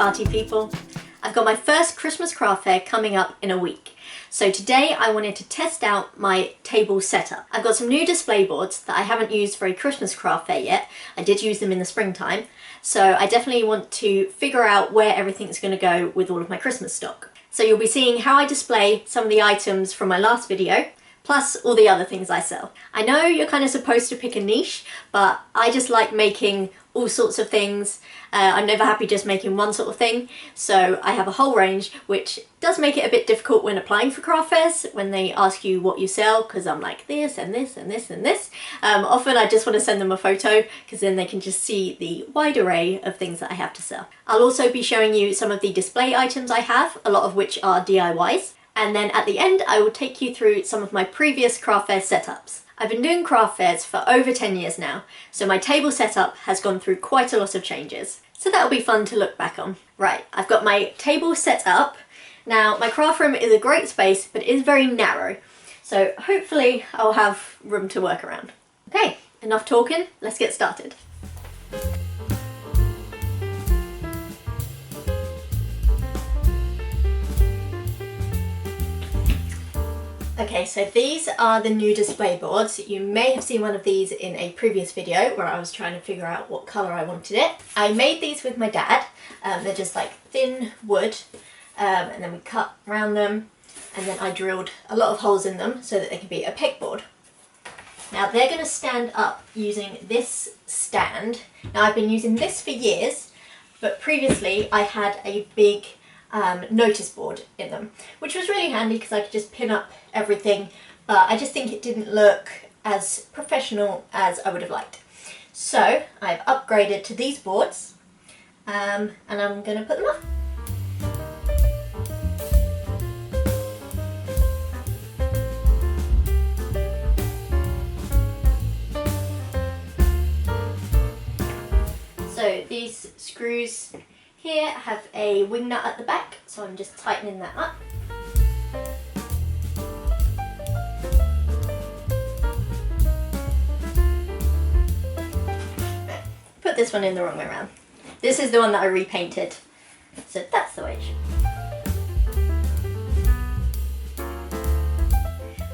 arty people. I've got my first Christmas craft fair coming up in a week. So today I wanted to test out my table setup. I've got some new display boards that I haven't used for a Christmas craft fair yet. I did use them in the springtime. So I definitely want to figure out where everything's going to go with all of my Christmas stock. So you'll be seeing how I display some of the items from my last video, plus all the other things I sell. I know you're kind of supposed to pick a niche, but I just like making all sorts of things. I'm never happy just making one sort of thing, so I have a whole range, which does make it a bit difficult when applying for craft fairs, when they ask you what you sell, because I'm like this and this and this and this. Often I just want to send them a photo, because then they can just see the wide array of things that I have to sell. I'll also be showing you some of the display items I have, a lot of which are DIYs. And then at the end, I will take you through some of my previous craft fair setups. I've been doing craft fairs for over 10 years now, so my table setup has gone through quite a lot of changes. So that'll be fun to look back on. Right, I've got my table set up. Now, my craft room is a great space, but it is very narrow. So hopefully I'll have room to work around. Okay, enough talking, let's get started. Okay, so these are the new display boards. You may have seen one of these in a previous video where I was trying to figure out what colour I wanted it. I made these with my dad. They're just like thin wood, and then we cut around them, and then I drilled a lot of holes in them so that they can be a pegboard. Now they're going to stand up using this stand. Now I've been using this for years, but previously I had a big notice board in them, which was really handy because I could just pin up everything, but I just think it didn't look as professional as I would have liked. So I've upgraded to these boards, and I'm going to put them up. So these screws here have a wing nut at the back, so I'm just tightening that up. Put this one in the wrong way around. This is the one that I repainted, so that's the way it should.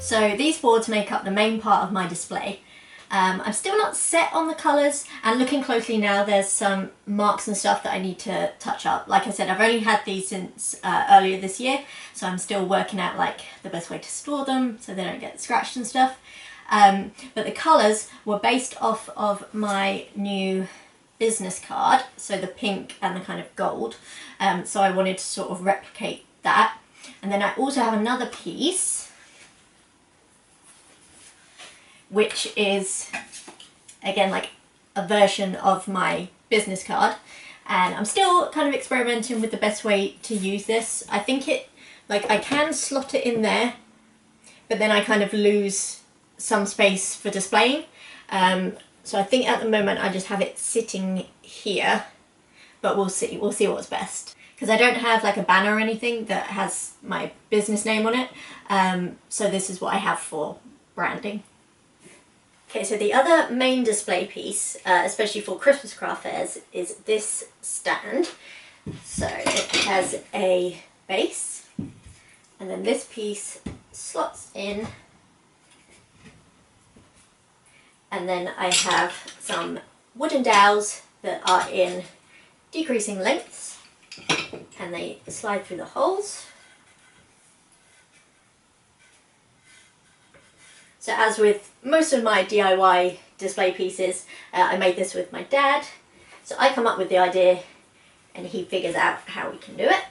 So these boards make up the main part of my display. I'm still not set on the colours, and looking closely now there's some marks and stuff that I need to touch up. Like I said, I've only had these since earlier this year, so I'm still working out like the best way to store them so they don't get scratched and stuff. But the colours were based off of my new business card, so the pink and the kind of gold, so I wanted to sort of replicate that. And then I also have another piece which is again like a version of my business card, and I'm still kind of experimenting with the best way to use this. I think I can slot it in there, but then I kind of lose some space for displaying, so I think at the moment I just have it sitting here, but we'll see what's best, because I don't have like a banner or anything that has my business name on it, so this is what I have for branding. Okay, so the other main display piece, especially for Christmas craft fairs, is this stand. So it has a base, and then this piece slots in, and then I have some wooden dowels that are in decreasing lengths, and they slide through the holes. So as with most of my DIY display pieces, I made this with my dad. So I come up with the idea and he figures out how we can do it.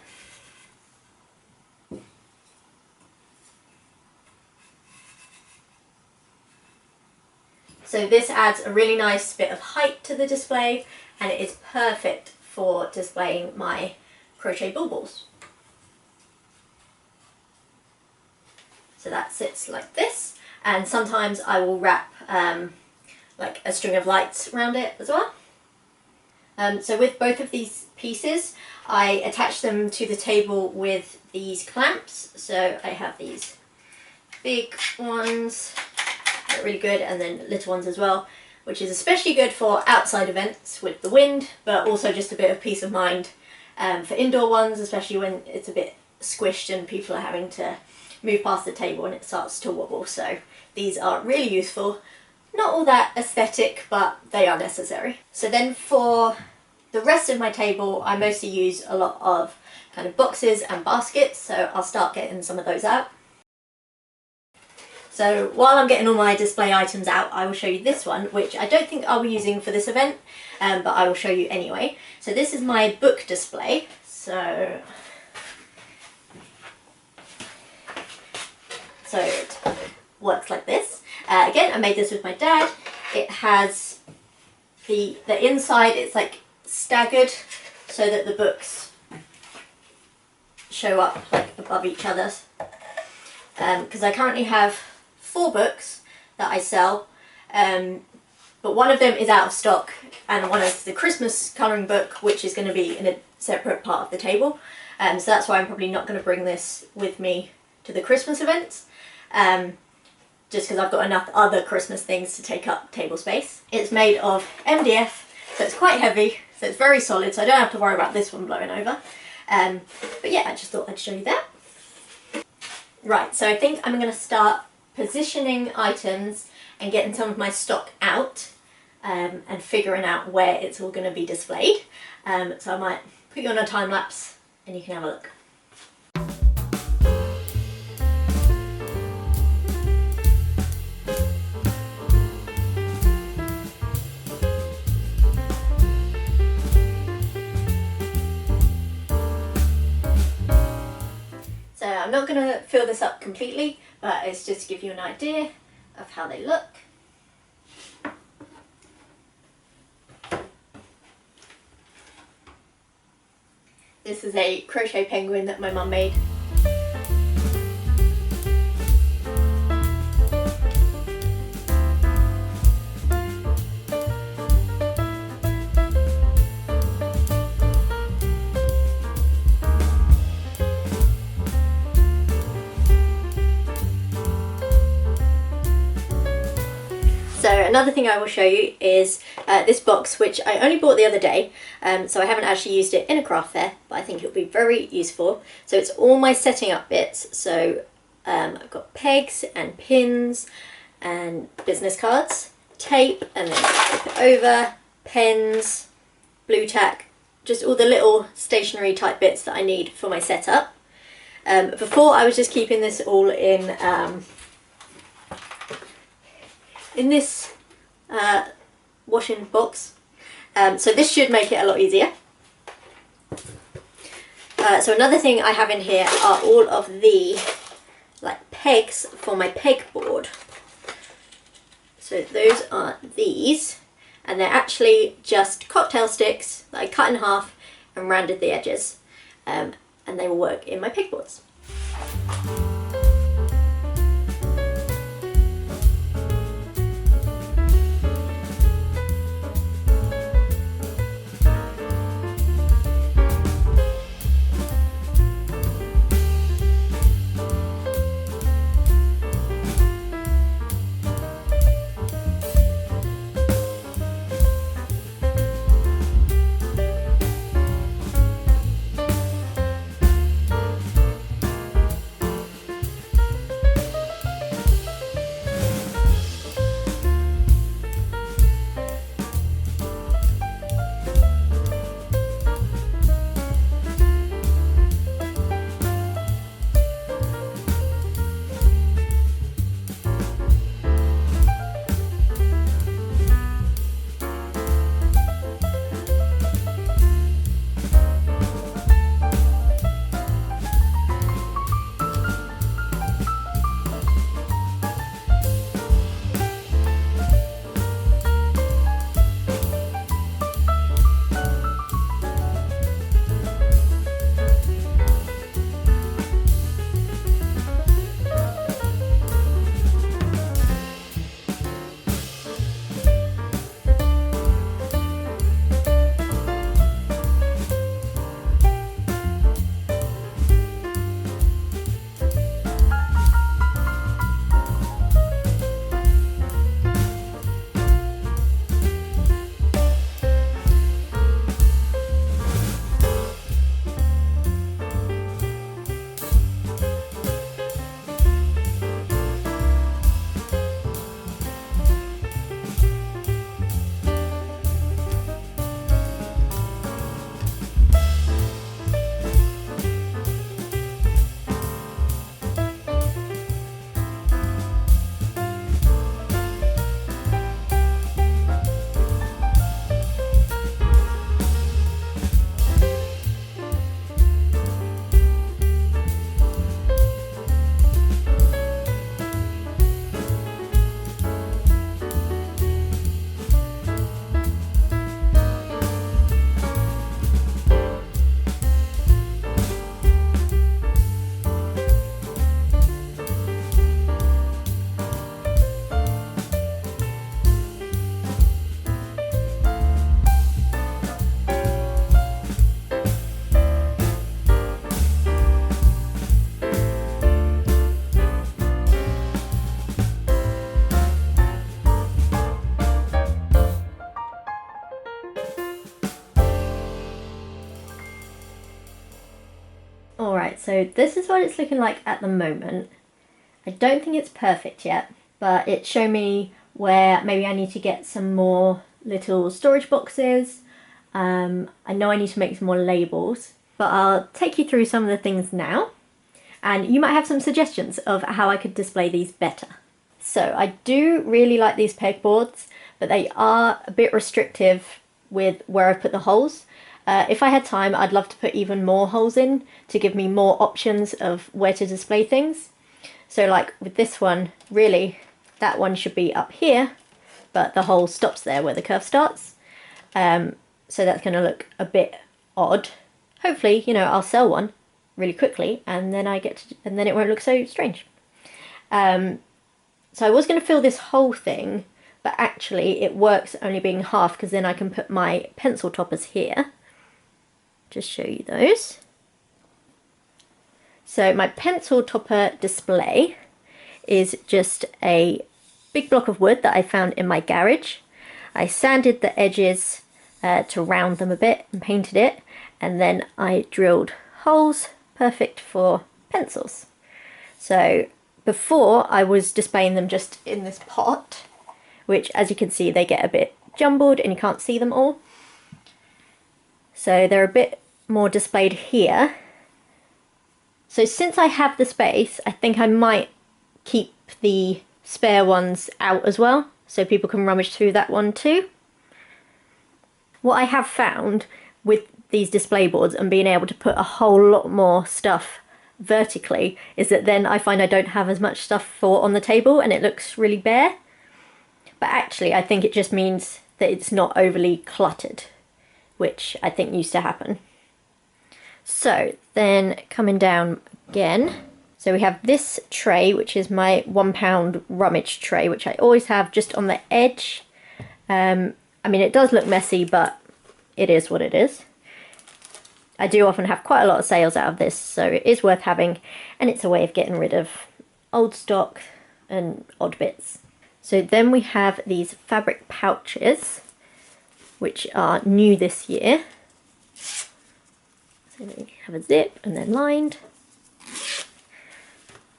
So this adds a really nice bit of height to the display, and it is perfect for displaying my crochet baubles. So that sits like this. And sometimes I will wrap like a string of lights around it as well. So with both of these pieces, I attach them to the table with these clamps. So I have these big ones, they're really good, and then little ones as well, which is especially good for outside events with the wind, but also just a bit of peace of mind for indoor ones, especially when it's a bit squished and people are having to move past the table and it starts to wobble. So these are really useful. Not all that aesthetic, but they are necessary. So then for the rest of my table, I mostly use a lot of kind of boxes and baskets, so I'll start getting some of those out. So while I'm getting all my display items out, I will show you this one, which I don't think I'll be using for this event, but I will show you anyway. So this is my book display. So it works like this. Again, I made this with my dad. It has the inside, it's like staggered so that the books show up like above each other. Because I currently have 4 books that I sell, but one of them is out of stock, and one is the Christmas colouring book, which is going to be in a separate part of the table. So that's why I'm probably not going to bring this with me to the Christmas events, just because I've got enough other Christmas things to take up table space. It's made of MDF, so it's quite heavy, so it's very solid, so I don't have to worry about this one blowing over. But yeah, I just thought I'd show you that. Right, so I think I'm going to start positioning items and getting some of my stock out, and figuring out where it's all going to be displayed. So I might put you on a time lapse and you can have a look. So I'm not going to fill this up completely, but it's just to give you an idea of how they look. This is a crochet penguin that my mum made. So another thing I will show you is this box, which I only bought the other day, so I haven't actually used it in a craft fair, but I think it'll be very useful. So it's all my setting up bits. So I've got pegs and pins and business cards, tape, and then flip it over, pens, blue tack, just all the little stationery type bits that I need for my setup. Before I was just keeping this all in this washing box, so this should make it a lot easier. So another thing I have in here are all of the like pegs for my pegboard. So those are these, and they're actually just cocktail sticks that I cut in half and rounded the edges, and they will work in my pegboards. Right, so this is what it's looking like at the moment. I don't think it's perfect yet, but it's shown me where maybe I need to get some more little storage boxes. I know I need to make some more labels, but I'll take you through some of the things now, and you might have some suggestions of how I could display these better. So I do really like these pegboards, but they are a bit restrictive with where I put the holes. If I had time, I'd love to put even more holes in to give me more options of where to display things. So like with this one, really, that one should be up here, but the hole stops there where the curve starts. So that's going to look a bit odd. Hopefully, you know, I'll sell one really quickly, and then and then it won't look so strange. So I was going to fill this whole thing, but actually it works only being half, because then I can put my pencil toppers here. Just show you those. So my pencil topper display is just a big block of wood that I found in my garage. I sanded the edges to round them a bit and painted it, and then I drilled holes perfect for pencils. So before I was displaying them just in this pot, which as you can see they get a bit jumbled and you can't see them all. So they're a bit more displayed here. So since I have the space, I think I might keep the spare ones out as well, so people can rummage through that one too. What I have found with these display boards and being able to put a whole lot more stuff vertically is that then I find I don't have as much stuff for on the table and it looks really bare. But actually I think it just means that it's not overly cluttered, which I think used to happen. So then coming down again, so we have this tray, which is my £1 rummage tray, which I always have just on the edge. I mean, it does look messy, but it is what it is. I do often have quite a lot of sales out of this, so it is worth having, and it's a way of getting rid of old stock and odd bits. So then we have these fabric pouches, which are new this year. So they have a zip and they're lined.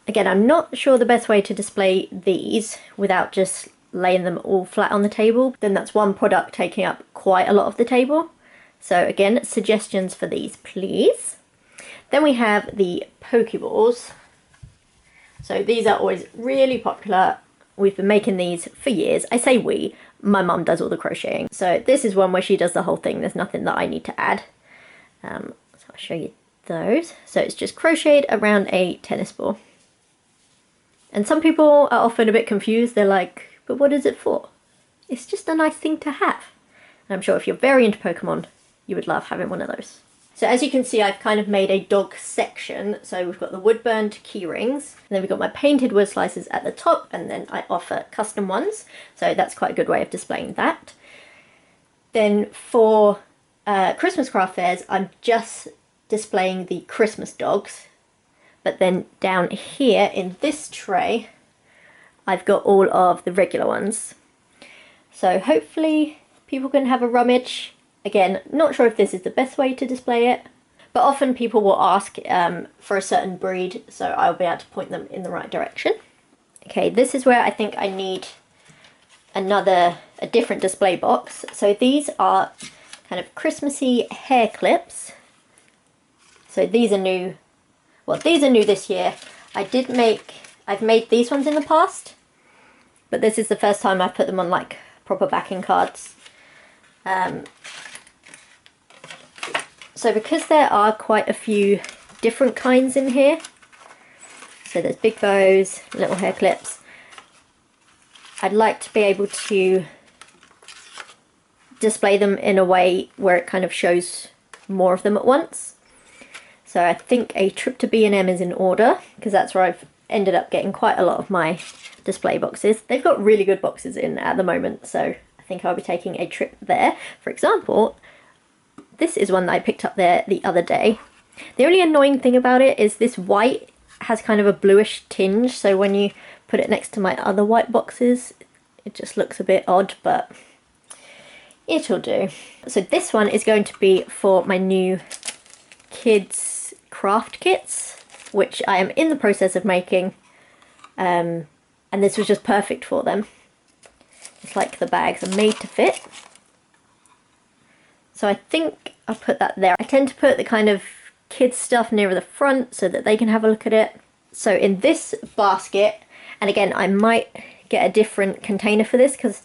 Again, I'm not sure the best way to display these without just laying them all flat on the table. Then that's one product taking up quite a lot of the table. So again, suggestions for these, please. Then we have the Pokeballs. So these are always really popular. We've been making these for years. I say we, my mum does all the crocheting. So this is one where she does the whole thing. There's nothing that I need to add. So I'll show you those. So it's just crocheted around a tennis ball. And some people are often a bit confused. They're like, but what is it for? It's just a nice thing to have. And I'm sure if you're very into Pokemon, you would love having one of those. So as you can see, I've kind of made a dog section. So we've got the wood burned key rings, and then we've got my painted wood slices at the top, and then I offer custom ones. So that's quite a good way of displaying that. Then for Christmas craft fairs, I'm just displaying the Christmas dogs. But then down here in this tray, I've got all of the regular ones. So hopefully people can have a rummage. Again, not sure if this is the best way to display it, but often people will ask for a certain breed, so I'll be able to point them in the right direction. Okay, this is where I think I need a different display box. So these are kind of Christmassy hair clips. So these are new. Well, these are new this year. I've made these ones in the past, but this is the first time I've put them on like proper backing cards. So because there are quite a few different kinds in here, so there's big bows, little hair clips, I'd like to be able to display them in a way where it kind of shows more of them at once. So I think a trip to B&M is in order, because that's where I've ended up getting quite a lot of my display boxes. They've got really good boxes in at the moment, so I think I'll be taking a trip there. For example, this is one that I picked up there the other day. The only annoying thing about it is this white has kind of a bluish tinge, so when you put it next to my other white boxes, it just looks a bit odd, but it'll do. So this one is going to be for my new kids craft kits, which I am in the process of making, and this was just perfect for them. It's like the bags are made to fit. So I think I'll put that there. I tend to put the kind of kids stuff nearer the front so that they can have a look at it. So in this basket, and again I might get a different container for this because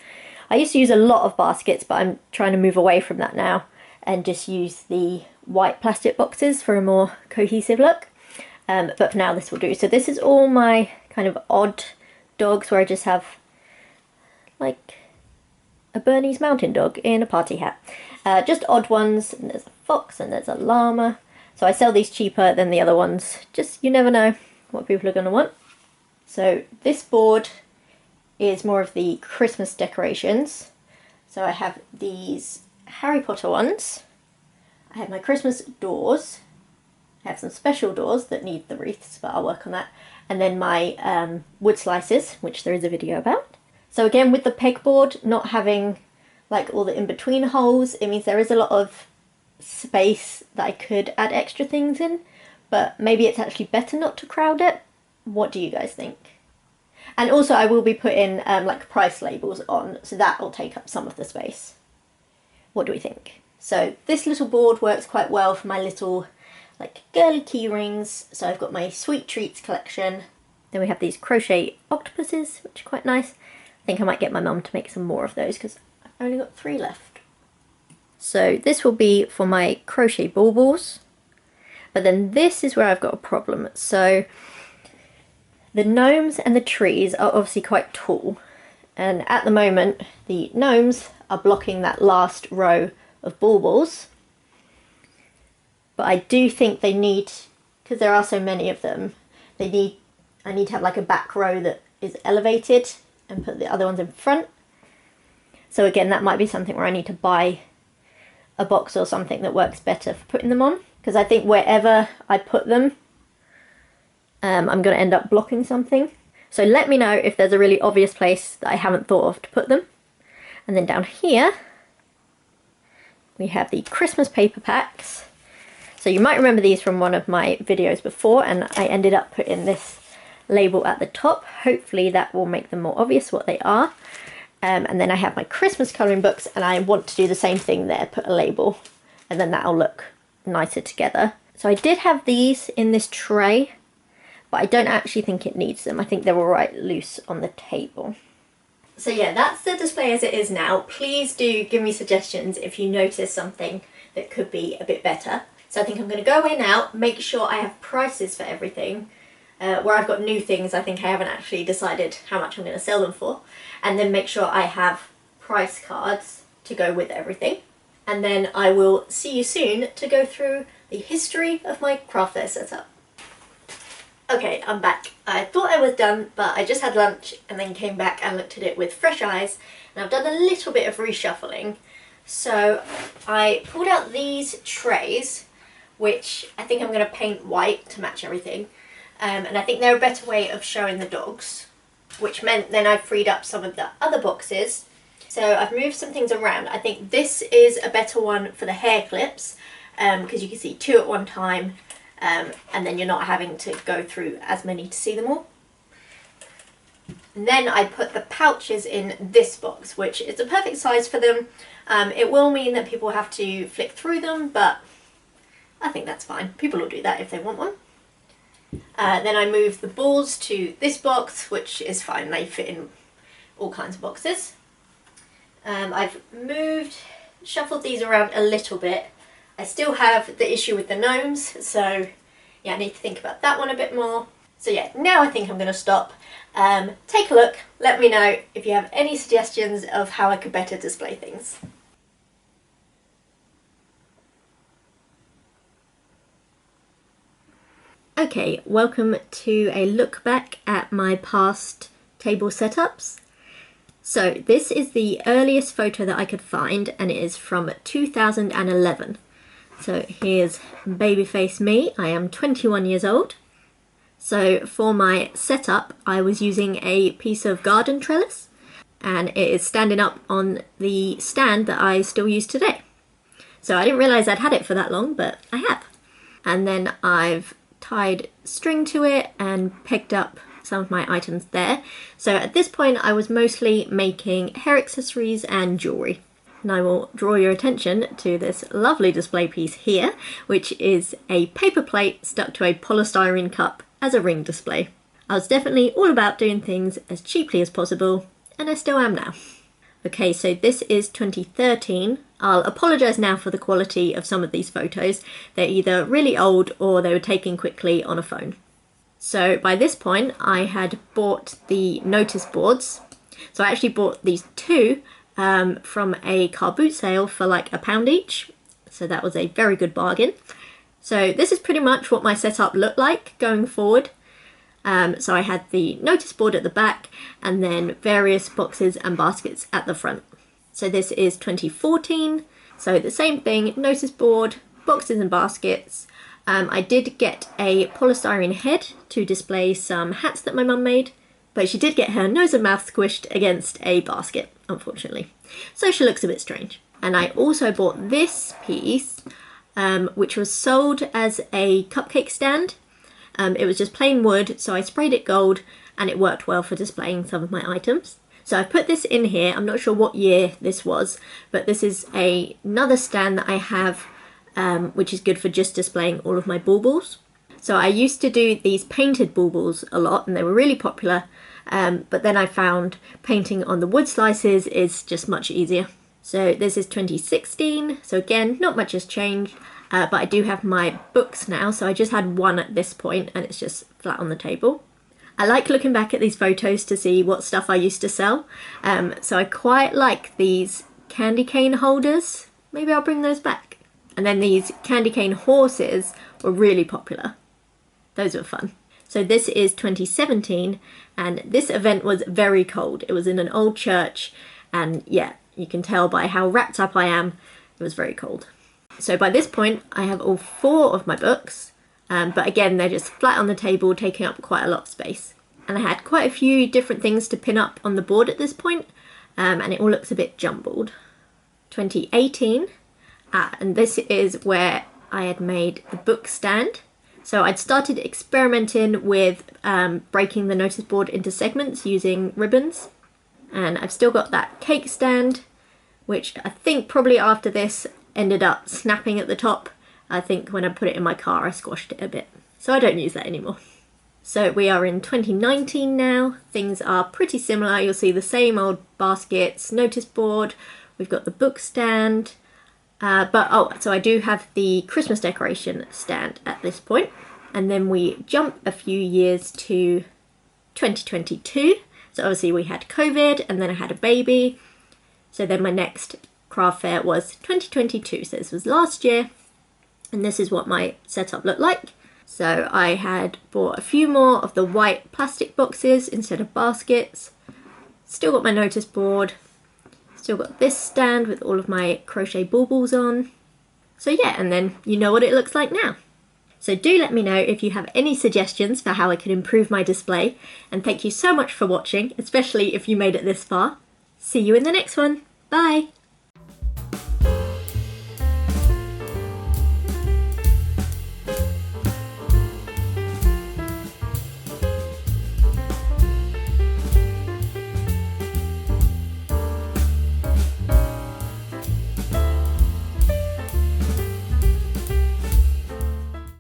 I used to use a lot of baskets, but I'm trying to move away from that now and just use the white plastic boxes for a more cohesive look. But for now this will do. So this is all my kind of odd dogs where I just have like a Bernese Mountain Dog in a party hat. Just odd ones, and there's a fox and there's a llama. So I sell these cheaper than the other ones. Just, you never know what people are going to want. So this board is more of the Christmas decorations. So I have these Harry Potter ones. I have my Christmas doors. I have some special doors that need the wreaths, but I'll work on that. And then my wood slices, which there is a video about. So again, with the pegboard not having like all the in-between holes, it means there is a lot of space that I could add extra things in, but maybe it's actually better not to crowd it. What do you guys think? And also I will be putting like price labels on, so that will take up some of the space. What do we think? So this little board works quite well for my little like girly key rings. So I've got my sweet treats collection. Then we have these crochet octopuses, which are quite nice. I think I might get my mum to make some more of those because I've only got 3 left. So this will be for my crochet baubles. But then this is where I've got a problem. So the gnomes and the trees are obviously quite tall. And at the moment, the gnomes are blocking that last row of baubles. But I do think they need, because there are so many of them, I need to have like a back row that is elevated and put the other ones in front. So again, that might be something where I need to buy a box or something that works better for putting them on. Because I think wherever I put them, I'm going to end up blocking something. So let me know if there's a really obvious place that I haven't thought of to put them. And then down here, we have the Christmas paper packs. So you might remember these from one of my videos before, and I ended up putting this label at the top. Hopefully that will make them more obvious what they are. And then I have my Christmas colouring books, and I want to do the same thing there, put a label, and then that'll look nicer together. So I did have these in this tray, but I don't actually think it needs them. I think they're all right loose on the table. So yeah, that's the display as it is now. Please do give me suggestions if you notice something that could be a bit better. So I think I'm going to go away now, make sure I have prices for everything. Where I've got new things, I think I haven't actually decided how much I'm going to sell them for. And then make sure I have price cards to go with everything. And then I will see you soon to go through the history of my craft fair setup. Okay, I'm back. I thought I was done, but I just had lunch and then came back and looked at it with fresh eyes. And I've done a little bit of reshuffling. So I pulled out these trays, which I think I'm going to paint white to match everything. And I think they're a better way of showing the dogs, which meant then I freed up some of the other boxes. So I've moved some things around. I think this is a better one for the hair clips, because you can see 2 at one time, and then you're not having to go through as many to see them all. And then I put the pouches in this box, which is a perfect size for them. It will mean that people have to flick through them, but I think that's fine. People will do that if they want one. Then I moved the balls to this box, which is fine, they fit in all kinds of boxes. I've shuffled these around a little bit. I still have the issue with the gnomes, so yeah, I need to think about that one a bit more. So yeah, now I think I'm going to stop. Take a look, let me know if you have any suggestions of how I could better display things. Okay, welcome to a look back at my past table setups. So this is the earliest photo that I could find, and it is from 2011. So here's babyface me. I am 21 years old. So for my setup, I was using a piece of garden trellis, and it is standing up on the stand that I still use today. So I didn't realise I'd had it for that long, but I have. and then I've tied string to it and pegged up some of my items there. So at this point I was mostly making hair accessories and jewellery. And I will draw your attention to this lovely display piece here, which is a paper plate stuck to a polystyrene cup as a ring display. I was definitely all about doing things as cheaply as possible, and I still am now. Okay, so this is 2013. I'll apologise now for the quality of some of these photos. They're either really old or they were taken quickly on a phone. So by this point I had bought the notice boards. So I actually bought these two from a car boot sale for like £1 each. So that was a very good bargain. So this is pretty much what my setup looked like going forward. So I had the notice board at the back and then various boxes and baskets at the front. So this is 2014. So the same thing, notice board, boxes and baskets. I did get a polystyrene head to display some hats that my mum made, but she did get her nose and mouth squished against a basket, unfortunately. So she looks a bit strange. And I also bought this piece, which was sold as a cupcake stand. It was just plain wood, so I sprayed it gold and it worked well for displaying some of my items. So I've put this in here. I'm not sure what year this was, but this is another stand that I have, which is good for just displaying all of my baubles. So I used to do these painted baubles a lot and they were really popular, but then I found painting on the wood slices is just much easier. So this is 2016, so again, not much has changed, but I do have my books now, so I just had one at this point and it's just flat on the table. I like looking back at these photos to see what stuff I used to sell, so I quite like these candy cane holders. Maybe I'll bring those back. And then these candy cane horses were really popular. Those were fun. So this is 2017 and this event was very cold. It was in an old church and yeah, you can tell by how wrapped up I am, it was very cold. So by this point I have all 4 of my books, but again they're just flat on the table taking up quite a lot of space. And I had quite a few different things to pin up on the board at this point, and it all looks a bit jumbled. 2018, and this is where I had made the book stand. So I'd started experimenting with breaking the notice board into segments using ribbons. And I've still got that cake stand, which I think probably after this ended up snapping at the top. I think when I put it in my car I squashed it a bit. So I don't use that anymore. So we are in 2019 now. Things are pretty similar. You'll see the same old baskets, notice board. We've got the book stand. So I do have the Christmas decoration stand at this point. And then we jump a few years to 2022. So obviously we had COVID and then I had a baby. So then my next craft fair was 2022. So this was last year. And this is what my setup looked like. So I had bought a few more of the white plastic boxes instead of baskets. Still got my notice board. Still got this stand with all of my crochet baubles on. So yeah, and then you know what it looks like now. So do let me know if you have any suggestions for how I can improve my display. And thank you so much for watching, especially if you made it this far. See you in the next one. Bye!